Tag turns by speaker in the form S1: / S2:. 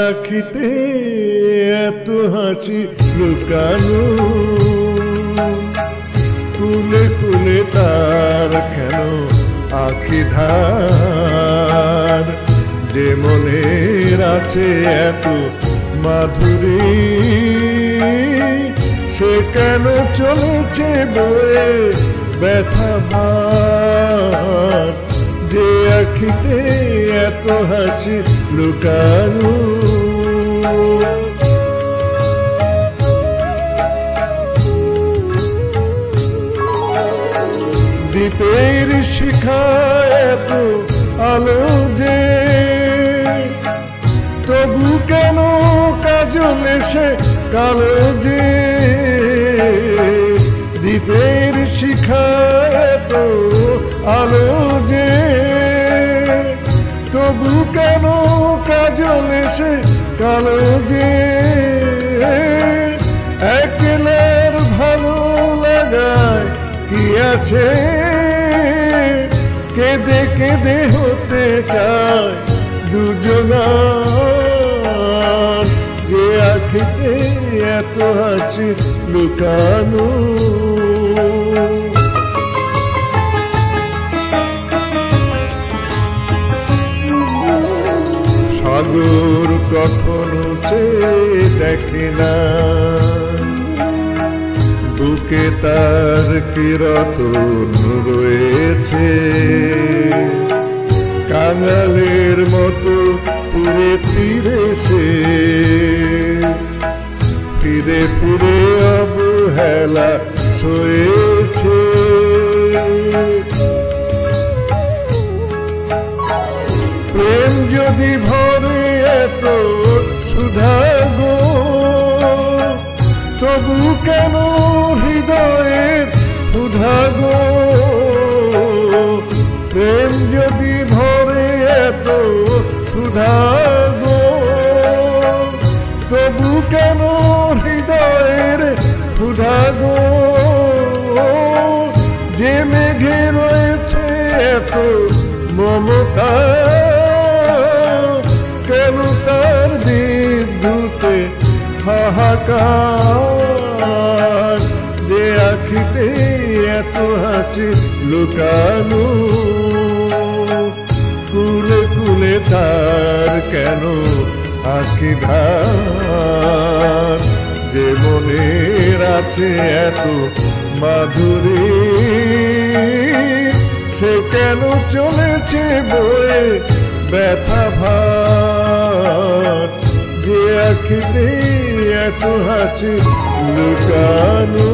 S1: আখিতে এত হাসি লুকানো, কুলে কুলে তার কেন আখি ধার, যে মনের আছে এত মাধুরী, সে কেন চলেছে বয়ে ব্যথা ভার, যে আখিতে এত হাসি লুকানো। দ্বীপের শিখায় এত আলো যে, তবু কেন কাজল এসে কালো যে, দ্বীপের শিখায় এত আলো যে, তবু কেন কাজল এসে কালো যে, একলার ভালো লাগায় কি আছে, কেঁদে কেঁদে হতে চায় দুজনার, যে আখিতে এত হাসি লুকানো। সাগর কখনো চেয়ে দেখে না, বুকে তার কি রতন রয়েছে, কাঙালের মতো তীরে তীরে সে ফিরে ফিরে অবহেলা সয়েছে। প্রেম যদি ভরে এত সুধা গো, তবু কেন হৃদয়ের ক্ষুধা গো, প্রেম যদি ভরে এত সুধা গো, তবু কেন হৃদয়ের ক্ষুধা গো, যে মেঘে রয়েছে এত মমতা, কেন তার বিদ্যুতে হাহাকার, যে আখিতে এত হাসি লুকানো, কুলে কুলে তার কেন আখি ধার, যে মনের আছে এত মাধুরী, সে কেন চলেছে বয়ে ব্যথা ভার, যে আখিতে এত হাসি লুকানো।